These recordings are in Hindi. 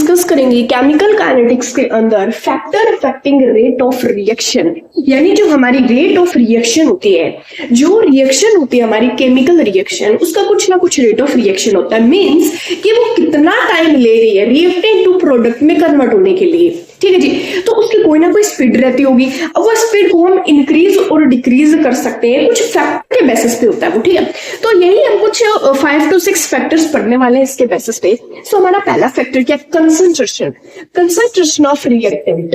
डिस्कस करेंगे केमिकल काइनेटिक्स के अंदर factor affecting rate of reaction, यानी जो हमारी रेट ऑफ रिएक्शन होती है, जो रिएक्शन होती है हमारी केमिकल रिएक्शन, उसका कुछ ना कुछ रेट ऑफ रिएक्शन होता है। मींस कि वो कितना टाइम ले रही है रिएक्टेंट टू प्रोडक्ट में कन्वर्ट होने के लिए, ठीक है जी। तो उसकी कोई ना कोई स्पीड रहती होगी। अब वो स्पीड को हम इंक्रीज और डिक्रीज कर सकते हैं, कुछ फैक्टर के बेसिस पे होता है वो, ठीक है। तो यही हम कुछ 5 to 6 फैक्टर्स पढ़ने वाले हैं इसके बेसिस पे। सो हमारा पहला फैक्टर क्या, कंसंट्रेशन ऑफ रिएक्टेंट।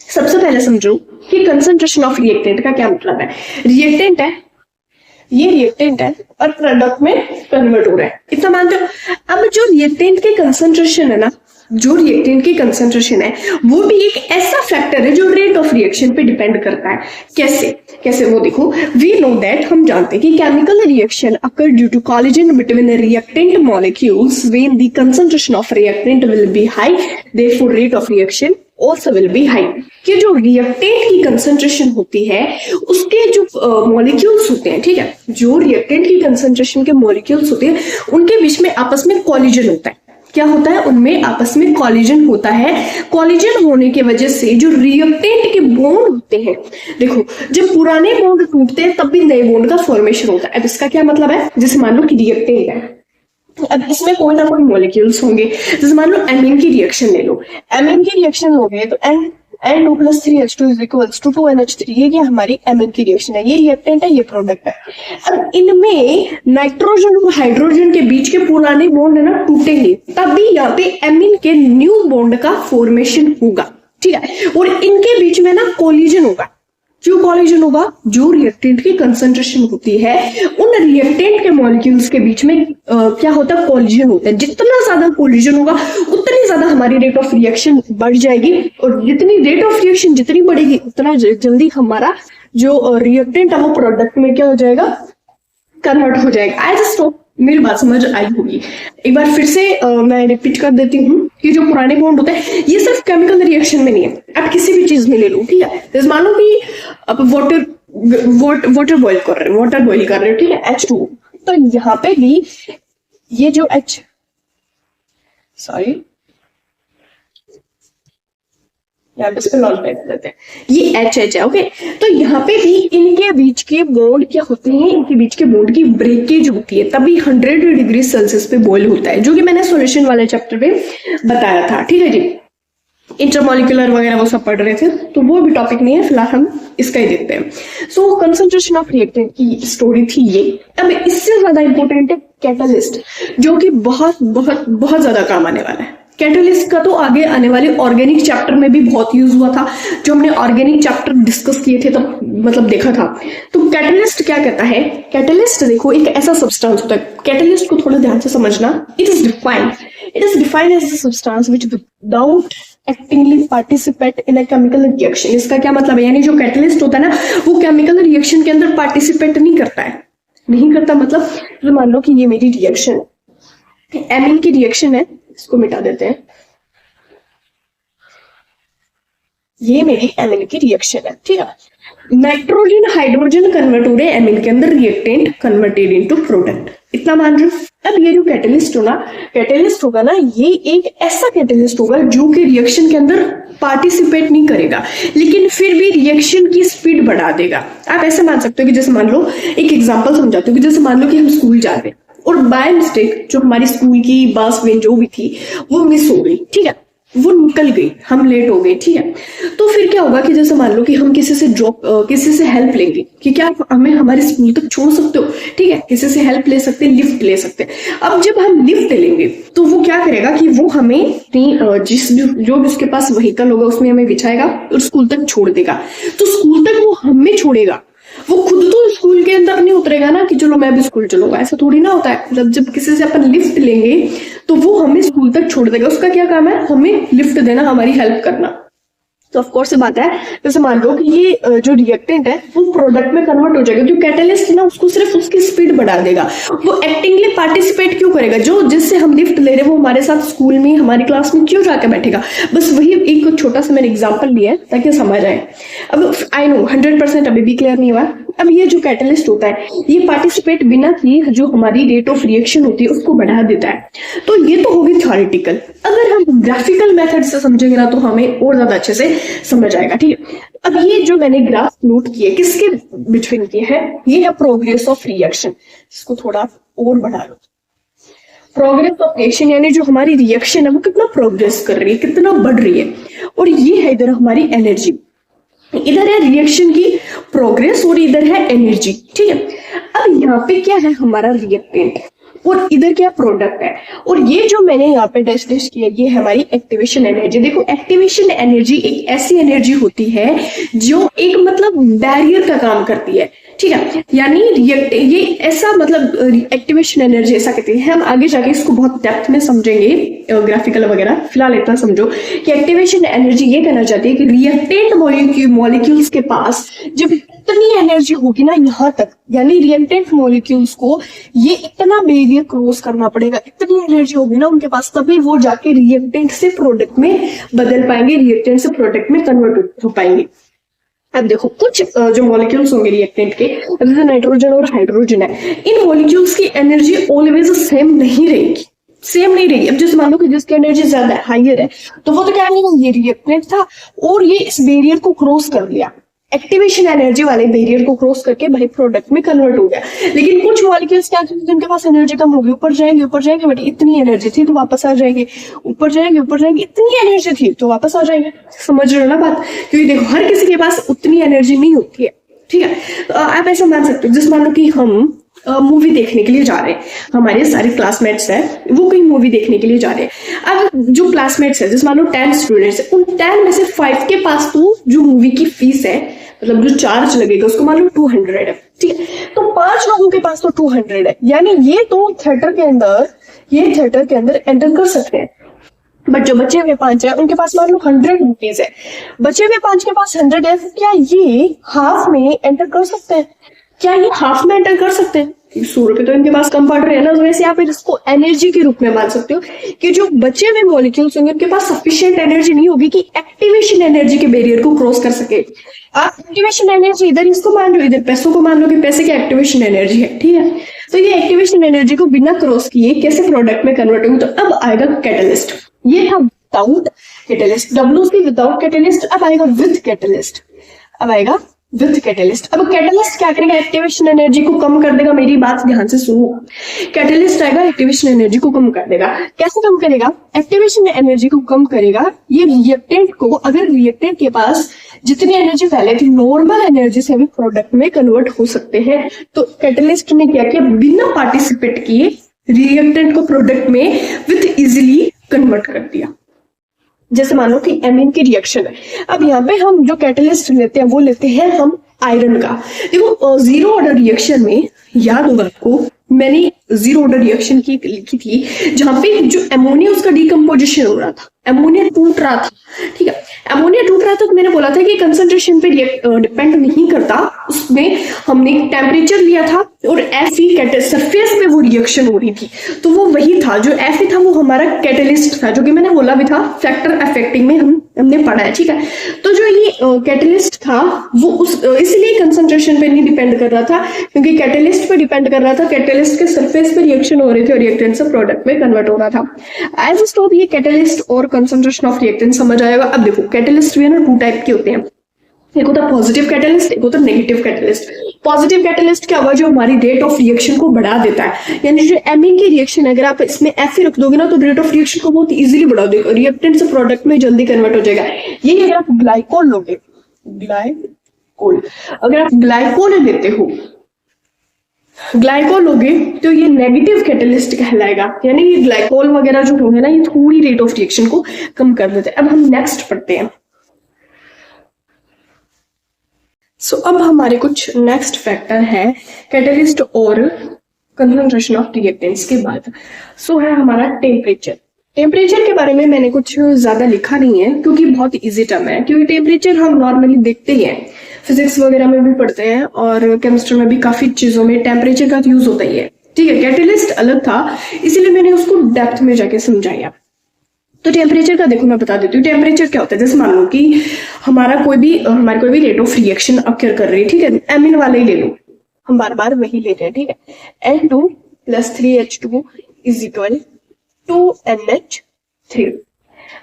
सबसे पहले समझो कि कंसंट्रेशन ऑफ रिएक्टेंट का क्या मतलब है। रिएक्टेंट है, ये रिएक्टेंट है और प्रोडक्ट में कन्वर्ट हो रहा है, इतना मानते हो। अब जो रिएक्टेंट के कंसंट्रेशन है ना, जो रिएक्टेंट की कंसंट्रेशन है वो भी एक ऐसा फैक्टर है जो रेट ऑफ रिएक्शन पे डिपेंड करता है। कैसे वो देखो, वी नो दैट, हम जानते हैं कि chemical reaction occur due to collision between reactant molecules when the concentration of reactant will be high, therefore rate of reaction also will be high। कि जो रिएक्टेंट की कंसंट्रेशन होती है उसके जो मॉलिक्यूल्स होते हैं, ठीक है, जो रिएक्टेंट की कंसंट्रेशन के मॉलिक्यूल्स होते हैं उनके बीच में आपस में कॉलिजन होता है। क्या होता है, उनमें आपस में कॉलिजन होता है। कॉलिजन होने की वजह से जो रिएक्टेंट के बॉन्ड होते हैं, देखो जब पुराने बॉन्ड टूटते हैं तब भी नए बॉन्ड का फॉर्मेशन होता है। अब इसका क्या मतलब है, जैसे मान लो कि रिएक्टेंट है, अब इसमें कोई ना कोई मॉलिक्यूल्स होंगे। जैसे मान लो एमीन की रिएक्शन ले लो, एमीन की रिएक्शन हो गई तो N2+3H2 = 2NH3, ये हमारी एमीन की रिएक्शन है, ये रिएक्टेंट है, ये प्रोडक्ट है। अब इनमें नाइट्रोजन और हाइड्रोजन के बीच के पुराने बॉन्ड है ना टूटेंगे, तभी यहाँ पे एमीन के न्यू बॉन्ड का फॉर्मेशन होगा, ठीक है। और इनके बीच में ना कोलिजन होगा। जो कॉलिजन होगा, जो रिएक्टेंट की कंसंट्रेशन होती है उन रिएक्टेंट के मॉलिक्यूल्स के बीच में क्या होता है, कॉलिजन होता है। जितना ज्यादा कॉलिजन होगा उतनी ज्यादा हमारी रेट ऑफ रिएक्शन बढ़ जाएगी, और जितनी रेट ऑफ रिएक्शन जितनी बढ़ेगी उतना जल्दी हमारा जो रिएक्टेंट है वो प्रोडक्ट में क्या हो जाएगा, कन्वर्ट हो जाएगा। आई जस्ट होप मेरी बात समझ आई होगी। एक बार फिर से मैं रिपीट कर देती हूँ कि जो पुराने बॉन्ड होते हैं ये सिर्फ केमिकल रिएक्शन में नहीं है, आप किसी भी चीज में ले लो, ठीक है। जैसे मान लो कि आप वाटर बॉईल कर रहे हो, ठीक है, H2, तो यहाँ पे भी ये जो यहाँ पे इसको लॉन्च कर देते हैं, ये HH है, ओके। तो यहाँ पे भी इनके बीच के बॉन्ड क्या होते हैं, इनके बीच के बॉन्ड की ब्रेकेज होती है, तभी 100 डिग्री सेल्सियस पे बॉईल होता है, जो कि मैंने सॉल्यूशन वाले चैप्टर में बताया था, ठीक है जी। इंटरमॉलिक्यूलर वगैरह वो सब पढ़ रहे थे, तो वो भी टॉपिक नहीं है, फिलहाल हम इसका ही देखते हैं। सो कंसंट्रेशन ऑफ रिएक्टेंट की स्टोरी थी ये। अब इससे ज्यादा इंपॉर्टेंट है कैटलिस्ट, जो कि बहुत बहुत बहुत ज्यादा काम आने वाला है। कैटलिस्ट का तो आगे आने वाले ऑर्गेनिक चैप्टर में भी बहुत यूज हुआ था, जो हमने ऑर्गेनिक चैप्टर डिस्कस किए थे तब मतलब देखा था। तो कैटलिस्ट क्या कहता है, कैटलिस्ट देखो एक ऐसा सब्सटेंस होता है, कैटलिस्ट को थोड़ा ध्यान से समझना। It is defined as a substance which without actively participate in a chemical reaction. इसका क्या मतलब है, यानी जो कैटलिस्ट होता है ना वो केमिकल रिएक्शन के अंदर पार्टिसिपेट नहीं करता। मतलब तो मान लो कि ये मेरी रिएक्शन एमीन की रिएक्शन है, इसको मिटा देते हैं, ये मेरी एमीन की रिएक्शन है, ठीक है। नाइट्रोजन हाइड्रोजन कन्वर्ट हो रहे हैं एमीन के अंदर, रिएक्टेंट कन्वर्टेड इनटू प्रोडक्ट, इतना मान रहे हो। अब ये जो कैटलिस्ट होगा ना, ये एक ऐसा कैटलिस्ट होगा जो कि रिएक्शन के अंदर पार्टिसिपेट नहीं करेगा, लेकिन फिर भी रिएक्शन की स्पीड बढ़ा देगा। आप ऐसे मान सकते हो कि जैसे मान लो, एक एग्जांपल समझाते हो कि जैसे मान लो कि हम स्कूल जा रहे हैं और बाय मिस्टेक जो हमारी स्कूल की बस वेन जो भी थी वो मिस हो गई, ठीक है, वो निकल गई, हम लेट हो गए, ठीक है। तो फिर क्या होगा कि जैसे मान लो कि हम किसी से हेल्प लेंगे कि क्या आप हमें हमारे स्कूल तक छोड़ सकते हो, ठीक है, किसी से हेल्प ले सकते हैं, लिफ्ट ले सकते हैं। अब जब हम लिफ्ट लेंगे तो वो क्या करेगा कि वो हमें जो भी उसके पास व्हीकल होगा उसमें हमें बिछाएगा और स्कूल तक छोड़ देगा। तो स्कूल तक वो हमें छोड़ेगा, वो खुद तो स्कूल के अंदर नहीं उतरेगा ना कि चलो मैं भी स्कूल चलूंगा, ऐसा थोड़ी ना होता है। जब किसी से अपन लिफ्ट लेंगे तो वो हमें स्कूल तक छोड़ देगा, उसका क्या काम है, हमें लिफ्ट देना, हमारी हेल्प करना। तो ऑफ कोर्स बात है, जैसे मान लो कि ये जो रिएक्टेंट है वो प्रोडक्ट में कन्वर्ट हो जाएगा, जो कैटलिस्ट है ना उसको सिर्फ उसकी स्पीड बढ़ा देगा। वो एक्टिवली पार्टिसिपेट क्यों करेगा, जो जिससे हम लिफ्ट ले रहे हैं वो हमारे साथ स्कूल में हमारी क्लास में क्यों जाकर बैठेगा। बस वही एक छोटा सा मैंने एग्जाम्पल लिया है ताकि समझ आए। अब आई नो 100% अभी भी क्लियर नहीं हुआ, अब ये जो कैटलिस्ट होता है ये पार्टिसिपेट बिना किए जो हमारी रेट ऑफ रिएक्शन होती है उसको बढ़ा देता है। तो ये तो होगी थ्योरेटिकल। अगर हम ग्राफिकल मेथड से समझेंगे ना तो हमें और ज्यादा अच्छे से समझ आएगा। ठीक है, अब ये जो मैंने ग्राफ नोट किए किसके बिटवीन किए हैं, ये है प्रोग्रेस ऑफ रिएक्शन। इसको थोड़ा और बढ़ा लो। प्रोग्रेस ऑफ रिएक्शन यानी जो हमारी रिएक्शन है वो कितना प्रोग्रेस कर रही है, कितना बढ़ रही है। और ये है इधर हमारी एनर्जी, इधर है रिएक्शन की प्रोग्रेस और इधर है एनर्जी। ठीक है, अब यहाँ पे क्या है हमारा रिएक्टेंट और इधर क्या प्रोडक्ट है। और ये जो मैंने यहाँ पे डिस्कस किया ये है हमारी एक्टिवेशन एनर्जी। देखो एक्टिवेशन एनर्जी एक ऐसी एनर्जी होती है जो एक मतलब बैरियर का काम करती है। ठीक है, यानी ये ऐसा मतलब एक्टिवेशन एनर्जी ऐसा कहते हैं। हम आगे जाके इसको बहुत डेप्थ में समझेंगे ग्राफिकल वगैरह, फिलहाल इतना समझो कि एक्टिवेशन एनर्जी ये कहना चाहती है कि रिएक्टेंट मॉलिक्यूल्स के पास जब इतनी एनर्जी होगी ना यहाँ तक, यानी रिएक्टेंट मॉलिक्यूल्स को ये इतना बैरियर क्रॉस करना पड़ेगा, इतनी एनर्जी होगी ना उनके पास, तभी वो जाके रिएक्टेंट से प्रोडक्ट में बदल पाएंगे, रिएक्टेंट से प्रोडक्ट में कन्वर्ट हो पाएंगे। अब देखो कुछ जो मॉलिक्यूल्स होंगे रिएक्टेंट के, जैसे नाइट्रोजन और हाइड्रोजन है, इन मॉलिक्यूल्स की एनर्जी ऑलवेज सेम नहीं रहेगी, सेम नहीं रहेगी। अब जैसे मान लो कि जिसकी एनर्जी ज्यादा है, हाइयर है, तो वो तो क्या है, ये रिएक्टेंट था और ये इस बैरियर को क्रॉस कर लिया, एक्टिवेशन एनर्जी वाले बैरियर को क्रॉस करके भाई प्रोडक्ट में कन्वर्ट हो गया। लेकिन कुछ मॉलिक्यूल्स क्या करते हैं, जिनके पास एनर्जी कम होगी, ऊपर जाएंगे बट इतनी एनर्जी थी तो वापस आ जाएंगे, ऊपर जाएंगे इतनी एनर्जी थी तो वापस आ जाएंगे। समझ रहे हो ना बात, क्योंकि देखो हर किसी के पास उतनी एनर्जी नहीं होती है। ठीक है, तो आप ऐसा मान सकते हो, जैसे मान लो कि हम मूवी देखने के लिए जा रहे हैं, हमारे सारे क्लासमेट्स हैं वो कहीं मूवी देखने के लिए जा रहे हैं। अब जो क्लासमेट्स है जैसे मान लो 10 स्टूडेंट्स है, उन 10 में से 5 के पास तो जो मूवी की फीस है, मतलब जो चार्ज लगेगा उसको मान लो 200 है। ठीक है, तो 5 लोगों के पास तो 200 है, यानी ये तो थिएटर के अंदर एंटर कर सकते हैं। बट जो बचे हुए 5 है उनके पास मान लो 100 रुपीज है, बचे हुए 5 के पास 100 है, क्या ये हाफ में एंटर कर सकते हैं? क्या ये हाफ में एंटर कर सकते हैं? 100 रुपए तो इनके पास कम पड़ रहे हैं ना, तो वैसे आप इसको एनर्जी के रूप में मान सकते हो कि जो बचे हुए मॉलिक्यूल्स होंगे उनके पास सफिशिएंट एनर्जी नहीं होगी कि एक्टिवेशन एनर्जी के बैरियर को क्रॉस कर सके। आप एक्टिवेशन एनर्जी इधर इसको मान लो, इधर पैसों को मान लो कि पैसे की एक्टिवेशन एनर्जी है। ठीक है, तो ये एक्टिवेशन एनर्जी को बिना क्रॉस किए कैसे प्रोडक्ट में कन्वर्ट होगी, तो अब आएगा कैटलिस्ट। ये था without catalyst, WC without catalyst. अब आएगा विद कैटलिस्ट, विद कैटलिस्ट। अब कैटलिस्ट क्या करेगा, एक्टिवेशन एनर्जी को कम कर देगा। मेरी बात ध्यान से सुनो, कैटलिस्ट आएगा एक्टिवेशन एनर्जी को कम कर देगा। कैसे कम करेगा, एक्टिवेशन एनर्जी को कम करेगा। ये रिएक्टेंट को, अगर रिएक्टेंट के पास जितनी एनर्जी पहले थी नॉर्मल एनर्जी से भी प्रोडक्ट में कन्वर्ट हो सकते हैं, तो कैटलिस्ट ने क्या किया, बिना पार्टिसिपेट किए रिएक्टेंट को प्रोडक्ट में विद इजिली कन्वर्ट कर दिया। जैसे मानो कि एमीन की रिएक्शन है, अब यहाँ पे हम जो कैटलिस्ट लेते हैं वो लेते हैं हम आयरन का। देखो जीरो ऑर्डर रिएक्शन में याद होगा आपको, मैंने जीरो ऑर्डर रिएक्शन की लिखी थी जहां पे जो एमोनिया उसका डिकम्पोजिशन हो रहा था, एमोनिया टूट रहा था। ठीक है, एमोनिया टूट रहा था तो मैंने बोला था कि कंसंट्रेशन पे डिपेंड नहीं करता, उसमें हमने टेम्परेचर लिया था और Fe सरफेस पे वो रिएक्शन हो रही थी, तो वो वही था जो Fe था, वो हमारा कैटलिस्ट था, जो कि मैंने बोला भी था फैक्टर अफेक्टिंग में हमने पढ़ा है। ठीक है, तो जो ये कैटलिस्ट था वो इसलिए कंसंट्रेशन पे नहीं डिपेंड कर रहा था, क्योंकि कैटलिस्ट पे डिपेंड कर रहा था, कैटलिस्ट के सरफेस पे रिएक्शन हो रही थी और रिएक्टेंट से प्रोडक्ट में कन्वर्ट हो रहा था। एज स्टॉप ये कैटलिस्ट और कंसंट्रेशन ऑफ रिएक्टेंट समझ आएगा। अब देखो कैटलिस्ट भी है ना 2 टाइप के होते हैं, एक होता है पॉजिटिव कैटलिस्ट, एक होता है नेगेटिव कैटलिस्ट। पॉजिटिव कैटलिस्ट क्या हुआ, जो हमारी रेट ऑफ रिएक्शन को बढ़ा देता है, यानी जो एमीन की रिएक्शन है अगर आप इसमें Fe रख दोगे ना तो रेट ऑफ रिएक्शन को बहुत इजीली बढ़ा देगा, रिएक्टेंट से प्रोडक्ट में जल्दी कन्वर्ट हो जाएगा। ये अगर आप ग्लाइकोल लोगे, अगर आप ग्लाइकोल लेते हो, ग्लाइकोल लोगे तो ये नेगेटिव कैटलिस्ट कहलाएगा, यानी ये ग्लाइकोल वगैरह जो होंगे ना ये थोड़ी रेट ऑफ रिएक्शन को कम कर देते हैं। अब हम नेक्स्ट पढ़ते हैं। अब हमारे कुछ नेक्स्ट फैक्टर है कैटलिस्ट और कंसंट्रेशन ऑफ रिएक्टेंट्स के बाद। है हमारा टेम्परेचर। टेम्परेचर के बारे में मैंने कुछ ज्यादा लिखा नहीं है क्योंकि बहुत इजी टर्म है, क्योंकि टेम्परेचर हम नॉर्मली देखते ही हैं, फिजिक्स वगैरह में भी पढ़ते हैं और केमिस्ट्री में भी काफी चीजों में टेम्परेचर का यूज होता ही है। ठीक है, कैटलिस्ट अलग था इसलिए मैंने उसको डेप्थ में जाके समझाया। तो टेम्परेचर का देखो मैं बता देती हूँ। टेम्परेचर क्या होता है, जैसे मान लो कि हमारी कोई भी रेट ऑफ रिएक्शन अक्यर कर रही है, ठीक है, एमिन वाला ही ले लो, हम बार बार वही ले रहे हैं, ठीक है। N2 + 3H2 is equal to NH3।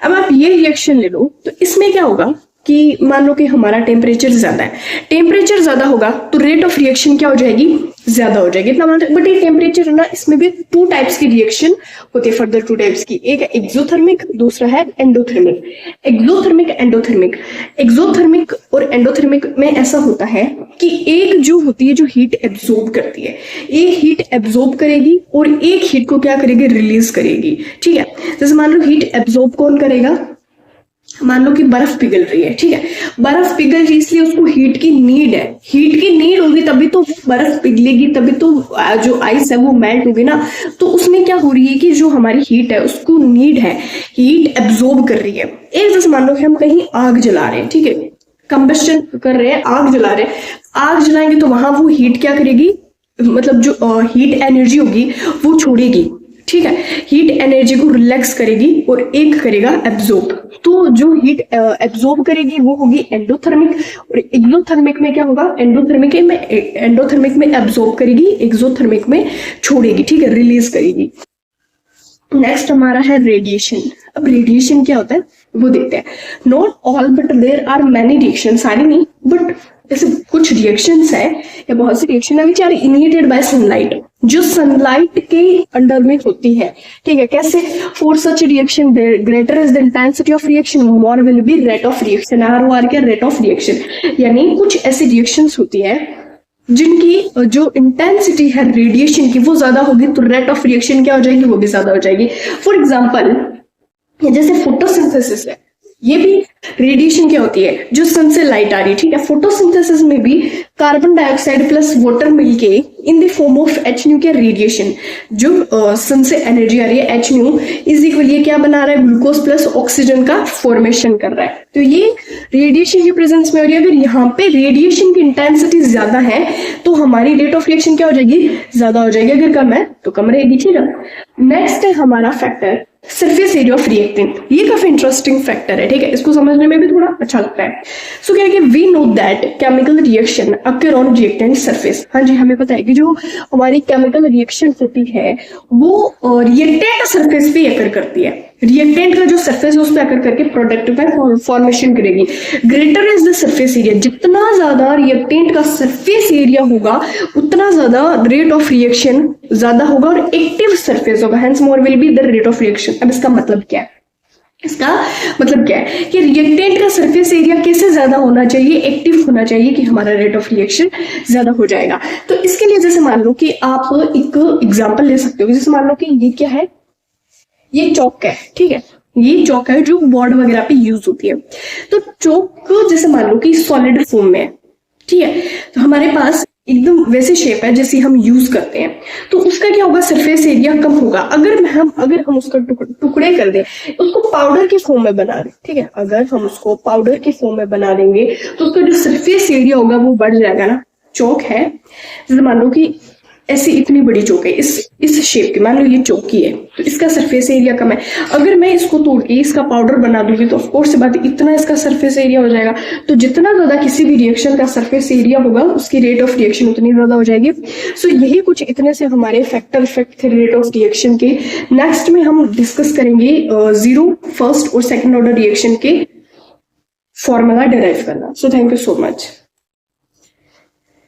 अब आप ये रिएक्शन ले लो, तो इसमें क्या होगा कि मान लो कि हमारा टेम्परेचर ज्यादा है, टेम्परेचर ज्यादा होगा तो रेट ऑफ रिएक्शन क्या हो जाएगी, ज्यादा हो जाएगी, इतना मानते। बट ये टेम्परेचर है ना, इसमें भी 2 टाइप्स की रिएक्शन होती है, फर्दर 2 टाइप्स की, एक है एक्सोथर्मिक, दूसरा है एंडोथर्मिक। एक्सोथर्मिक एंडोथर्मिक, एक्सोथर्मिक और एंडोथर्मिक में ऐसा होता है कि एक जो होती है जो हीट एब्जॉर्ब करती है, एक हीट एब्जॉर्ब करेगी और एक हीट को क्या करेगी, रिलीज करेगी, ठीक है। जैसे मान लो हीट एब्जॉर्ब कौन करेगा, मान लो कि बर्फ पिघल रही है, ठीक है, बर्फ पिघल रही इसलिए उसको हीट की नीड है, हीट की नीड होगी तभी तो बर्फ पिघलेगी, तभी तो जो आइस है वो मेल्ट होगी ना। तो उसमें क्या हो रही है कि जो हमारी हीट है उसको नीड है, हीट एब्जॉर्ब कर रही है। एक जैसे मान लो कि हम कहीं आग जला रहे हैं, ठीक है, कंबस्टन कर रहे हैं, आग जला रहे हैं, आग जलाएंगे तो वहां वो हीट क्या करेगी, मतलब जो हीट एनर्जी होगी वो छोड़ेगी, ठीक है, हीट एनर्जी को रिलैक्स करेगी और एक करेगा एब्जॉर्ब। तो जो हीट एब्जॉर्ब करेगी वो होगी एंडोथर्मिक, और एक्सोथर्मिक में क्या होगा, एंडोथर्मिक में एब्जॉर्ब करेगी, एक्सोथर्मिक में छोड़ेगी, ठीक है, रिलीज करेगी। नेक्स्ट हमारा है रेडिएशन। अब रेडिएशन क्या होता है वो देखते हैं। Not all but there are many reaction, सारी नहीं बट ऐसे कुछ रिएक्शंस है या बहुत सी रिएक्शन है which are initiated by sunlight, जो सनलाइट के अंडर में होती है, ठीक है। कैसे, for such reaction greater is the intensity of reaction more will be rate of reaction, ROR क्या, रेट ऑफ रिएक्शन। यानी कुछ ऐसी रिएक्शंस होती है जिनकी जो इंटेंसिटी है रेडिएशन की वो ज्यादा होगी तो रेट ऑफ रिएक्शन क्या हो जाएगी, वो भी ज्यादा हो जाएगी। फॉर एग्जाम्पल जैसे फोटोसिंथेसिस है, ये भी रेडिएशन क्या होती है, जो सन से लाइट आ रही है, ठीक है। फोटोसिंथेसिस में भी कार्बन डाइऑक्साइड प्लस वाटर मिलके in the form of HNU क्या, रेडिएशन, जो सन से एनर्जी आ रही है HNU इज इक्वल, ये क्या बना रहा है, ग्लूकोज प्लस ऑक्सीजन का फॉर्मेशन कर रहा है। तो ये रेडिएशन की प्रेजेंस में हो रही है। अगर यहाँ पे रेडिएशन की इंटेंसिटी ज्यादा है तो हमारी रेट ऑफ रिएक्शन क्या हो जाएगी, ज्यादा हो जाएगी, अगर कम है तो कम रहेगी, ठीक है। नेक्स्ट है हमारा factor surface area of reactant. ये काफी इंटरेस्टिंग फैक्टर है, ठीक है, इसको समझने में भी थोड़ा अच्छा लगता है। सो क्या है कि we know that chemical reaction occur on reactant surface. हाँ जी, हमें पता है कि जो हमारी केमिकल रिएक्शन होती है वो रिएक्टेंट सरफेस पे अकर करती है, रिएक्टेंट का जो सरफेस है उस पर अकर करके प्रोडक्ट में फॉर्मेशन करेगी। Greater is the surface area, जितना ज्यादा रिएक्टेंट का सरफेस एरिया होगा उतना ज्यादा रेट ऑफ रिएक्शन ज्यादा होगा और एक्टिव सरफेस होगा, hence more will be the rate of reaction. अब इसका मतलब क्या है, इसका मतलब क्या है कि रिएक्टेंट का सरफेस एरिया कैसे ज्यादा होना चाहिए, एक्टिव होना चाहिए कि हमारा रेट ऑफ रिएक्शन ज्यादा हो जाएगा। तो इसके लिए जैसे मान लो कि आप एक एग्जांपल ले सकते हो, जैसे मान लो कि ये क्या है, ये चौक है, ठीक है, ये चौक है जो बोर्ड वगैरह पे यूज होती है। तो चौक जैसे मान लो कि सॉलिड फॉर्म में है, ठीक है, तो हमारे पास एकदम वैसे शेप है जैसे हम यूज करते हैं, तो उसका क्या होगा, सरफेस एरिया कम होगा। अगर हम उसका टुकड़े कर दें, उसको पाउडर के फॉर्म में बना दें, ठीक है, अगर हम उसको पाउडर के फॉर्म में बना देंगे तो उसका जो सरफेस एरिया होगा वो बढ़ जाएगा ना। चौक है, जैसे मान लो कि ऐसी इतनी बड़ी चौक है, इस शेप की, मान लो ये चौकी है, तो इसका सरफेस एरिया कम है। अगर मैं इसको तोड़ के इसका पाउडर बना दूंगी तो ऑफकोर्स से बात इतना इसका सरफेस एरिया हो जाएगा। तो जितना ज्यादा किसी भी रिएक्शन का सरफेस एरिया होगा उसकी रेट ऑफ रिएक्शन उतनी ज्यादा हो जाएगी। सो यही कुछ इतने से हमारे फैक्टर इफेक्ट थे रेट ऑफ रिएक्शन के। नेक्स्ट में हम डिस्कस करेंगे 0, फर्स्ट और सेकेंड ऑर्डर रिएक्शन के फॉर्मूला डिराइव करना। So thank you so much.